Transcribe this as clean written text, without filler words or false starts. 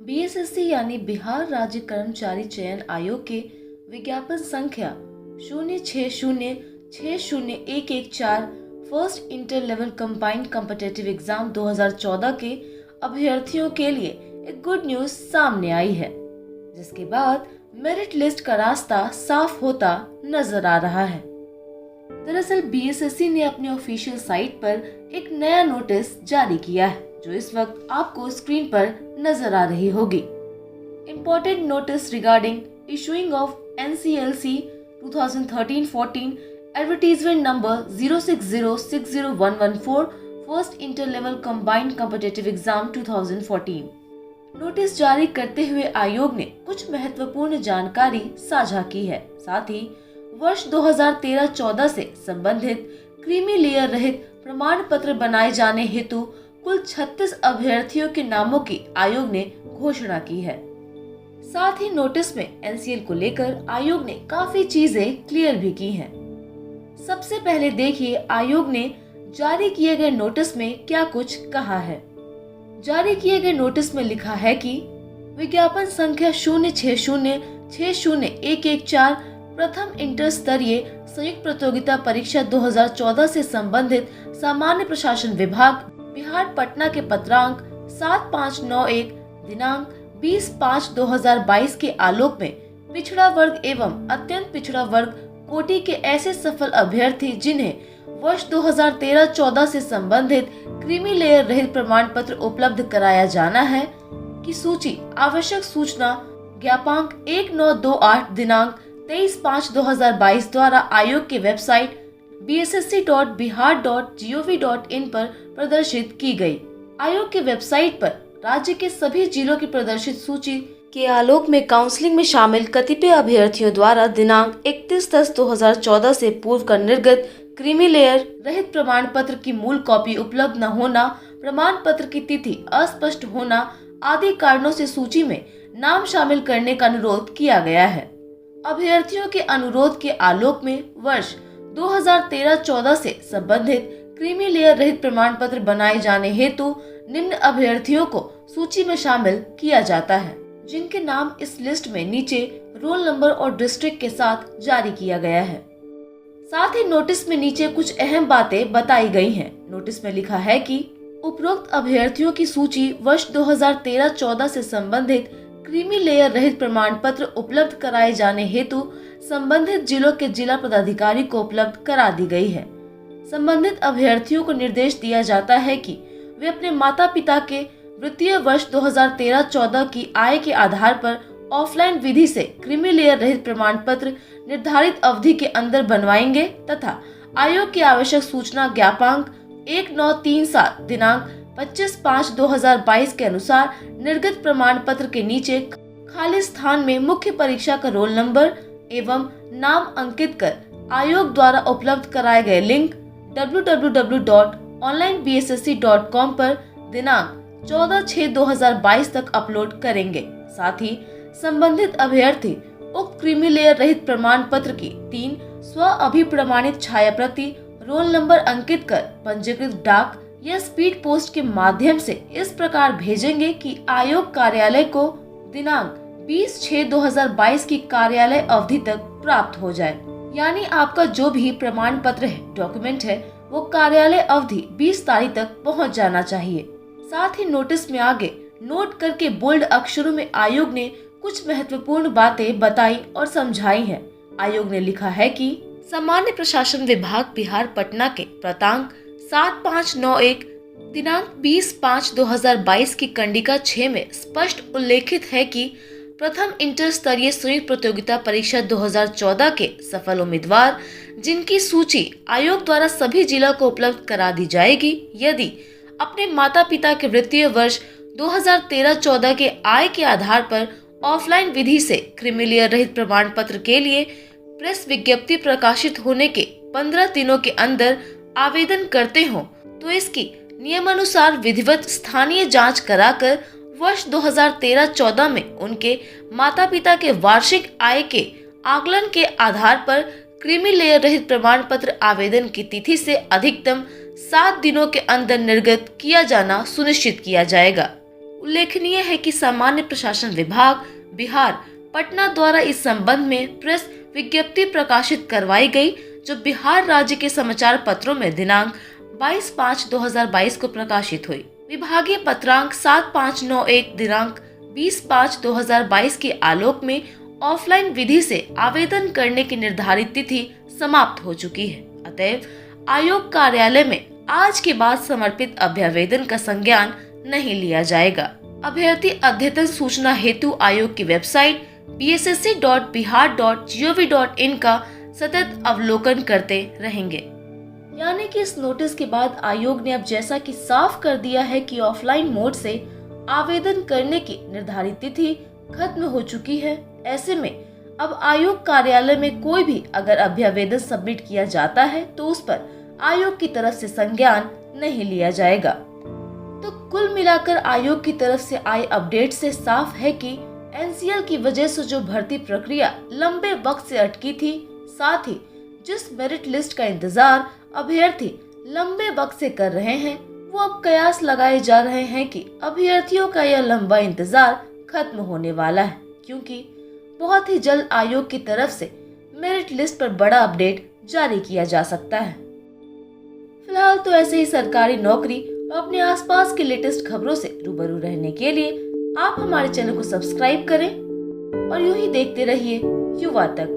BSSC यानी बिहार राज्य कर्मचारी चयन आयोग के विज्ञापन संख्या 06060114 first inter level combined competitive exam 2014 के अभ्यर्थियों के लिए एक गुड न्यूज सामने आई है, जिसके बाद मेरिट लिस्ट का रास्ता साफ होता नजर आ रहा है। दरअसल बीएसएससी ने अपने ऑफिशियल साइट पर एक नया नोटिस जारी किया है, जो इस वक्त आपको स्क्रीन पर नजर आ रही होगी। Important notice regarding issuing of NCLC 2013-14 advertisement number 06060114 first inter level combined competitive exam 2014। Notice जारी करते हुए आयोग ने कुछ महत्वपूर्ण जानकारी साझा की है। साथ ही वर्ष 2013-14 से संबंधित क्रीमी लेयर रहित प्रमाण पत्र बनाए जाने हेतु कुल 36 अभ्यर्थियों के नामों की आयोग ने घोषणा की है। साथ ही नोटिस में NCL को लेकर आयोग ने काफी चीजें क्लियर भी की हैं। सबसे पहले देखिए आयोग ने जारी किए गए नोटिस में क्या कुछ कहा है। जारी किए गए नोटिस में लिखा है कि विज्ञापन संख्या 06060114 प्रथम इंटर स्तरीय संयुक्त प्रतियोगिता परीक्षा 2014 से संबंधित सामान्य प्रशासन विभाग बिहार पटना के पत्रांक 7591 दिनांक 20/5/2022 के आलोक में पिछड़ा वर्ग एवं अत्यंत पिछड़ा वर्ग कोटि के ऐसे सफल अभ्यर्थी जिन्हें वर्ष 2013-14 से संबंधित क्रीमी लेयर रहित प्रमाण पत्र उपलब्ध कराया जाना है की सूची आवश्यक सूचना ज्ञापांक 1928 दिनांक 23/5/2022 द्वारा आयोग के वेबसाइट bssc.bihar.gov.in पर प्रदर्शित की गई। आयोग के वेबसाइट पर राज्य के सभी जिलों की प्रदर्शित सूची के आलोक में काउंसलिंग में शामिल कतिपय अभ्यर्थियों द्वारा दिनांक 31/10/2014 से पूर्व का निर्गत क्रीमी लेयर रहित प्रमाण पत्र की मूल कॉपी उपलब्ध न होना, प्रमाण पत्र की तिथि अस्पष्ट होना आदि कारणों से सूची में नाम शामिल करने का अनुरोध किया गया है। अभ्यर्थियों के अनुरोध के आलोक में वर्ष 2013-14 से संबंधित क्रीमी लेयर रहित प्रमाण पत्र बनाए जाने हेतु निम्न अभ्यर्थियों को सूची में शामिल किया जाता है, जिनके नाम इस लिस्ट में नीचे रोल नंबर और डिस्ट्रिक्ट के साथ जारी किया गया है। साथ ही नोटिस में नीचे कुछ अहम बातें बताई गई हैं। नोटिस में लिखा है कि उपरोक्त अभ्यर्थियों की सूची वर्ष 2013-14 से संबंधित क्रीमी लेयर रहित प्रमाण पत्र उपलब्ध कराए जाने हेतु संबंधित जिलों के जिला पदाधिकारी को उपलब्ध करा दी गई है। संबंधित अभ्यर्थियों को निर्देश दिया जाता है कि वे अपने माता पिता के वित्तीय वर्ष 2013-14 की आय के आधार पर ऑफलाइन विधि से क्रीमी लेयर रहित प्रमाण पत्र निर्धारित अवधि के अंदर बनवाएंगे तथा आयोग की आवश्यक सूचना ज्ञापांक 1937 दिनांक 25/5/2022 के अनुसार निर्गत प्रमाण पत्र के नीचे खाली स्थान में मुख्य परीक्षा का रोल नंबर एवं नाम अंकित कर आयोग द्वारा उपलब्ध कराए गए लिंक www.onlinebssc.com पर दिनांक 14/6/2022 तक अपलोड करेंगे। साथ ही संबंधित अभ्यर्थी उक्त क्रीमी लेयर रहित प्रमाण पत्र की 3 स्व अभिप्रमाणित छाया प्रति रोल नंबर अंकित कर पंजीकृत डाक या स्पीड पोस्ट के माध्यम से इस प्रकार भेजेंगे कि आयोग कार्यालय को दिनांक 20/6/2022 की कार्यालय अवधि तक प्राप्त हो जाए। यानी आपका जो भी प्रमाण पत्र है, डॉक्यूमेंट है, वो कार्यालय अवधि 20 तारीख तक पहुंच जाना चाहिए। साथ ही नोटिस में आगे नोट करके बोल्ड अक्षरों में आयोग ने कुछ महत्वपूर्ण बातें बताई और समझाई हैं। आयोग ने लिखा है कि सामान्य प्रशासन विभाग बिहार पटना के प्रांतांक 7591 दिनांक 20/5/2022 की कंडिका 6 में स्पष्ट उल्लेखित है कि प्रथम इंटर स्तरीय संयुक्त प्रतियोगिता परीक्षा 2014 के सफल उम्मीदवार जिनकी सूची आयोग द्वारा सभी जिला को उपलब्ध करा दी जाएगी, यदि अपने माता पिता के वित्तीय वर्ष 2013-14 के आय के आधार पर ऑफलाइन विधि से क्रीमी लेयर रहित प्रमाण पत्र के लिए प्रेस विज्ञप्ति प्रकाशित होने के 15 दिनों के अंदर आवेदन करते हो तो इसकी नियमानुसार विधिवत स्थानीय जांच कराकर वर्ष 2013-14 में उनके माता पिता के वार्षिक आय के आकलन के आधार पर क्रीमी लेयर रहित प्रमाण पत्र आवेदन की तिथि से अधिकतम 7 दिनों के अंदर निर्गत किया जाना सुनिश्चित किया जाएगा। उल्लेखनीय है कि सामान्य प्रशासन विभाग बिहार पटना द्वारा इस संबंध में प्रेस विज्ञप्ति प्रकाशित करवाई गई, जो बिहार राज्य के समाचार पत्रों में दिनांक 22/5/2022 को प्रकाशित हुई। विभागीय पत्रांक 7591 दिनांक 20/5/2022 के आलोक में ऑफलाइन विधि से आवेदन करने की निर्धारित तिथि समाप्त हो चुकी है। अतएव आयोग कार्यालय में आज के बाद समर्पित अभ्यावेदन का संज्ञान नहीं लिया जाएगा। अभ्यर्थी अद्यतन सूचना हेतु आयोग की वेबसाइट bssc.bihar.gov.in का सतत अवलोकन करते रहेंगे। यानी कि इस नोटिस के बाद आयोग ने अब जैसा कि साफ कर दिया है कि ऑफलाइन मोड से आवेदन करने की निर्धारित तिथि खत्म हो चुकी है। ऐसे में अब आयोग कार्यालय में कोई भी अगर अभ्यावेदन सबमिट किया जाता है तो उस पर आयोग की तरफ से संज्ञान नहीं लिया जाएगा। तो कुल मिलाकर आयोग की तरफ से आए अपडेट से साफ है कि एनसीएल की वजह से जो भर्ती प्रक्रिया लंबे वक्त से अटकी थी, साथ ही जिस मेरिट लिस्ट का इंतजार अभ्यर्थी लंबे वक्त से कर रहे हैं, वो अब कयास लगाए जा रहे हैं कि अभ्यर्थियों का यह लंबा इंतजार खत्म होने वाला है, क्योंकि बहुत ही जल्द आयोग की तरफ से मेरिट लिस्ट पर बड़ा अपडेट जारी किया जा सकता है। फिलहाल तो ऐसे ही सरकारी नौकरी और अपने आसपास की लेटेस्ट खबरों से रूबरू रहने के लिए आप हमारे चैनल को सब्सक्राइब करें और यूं ही देखते रहिए युवा तक।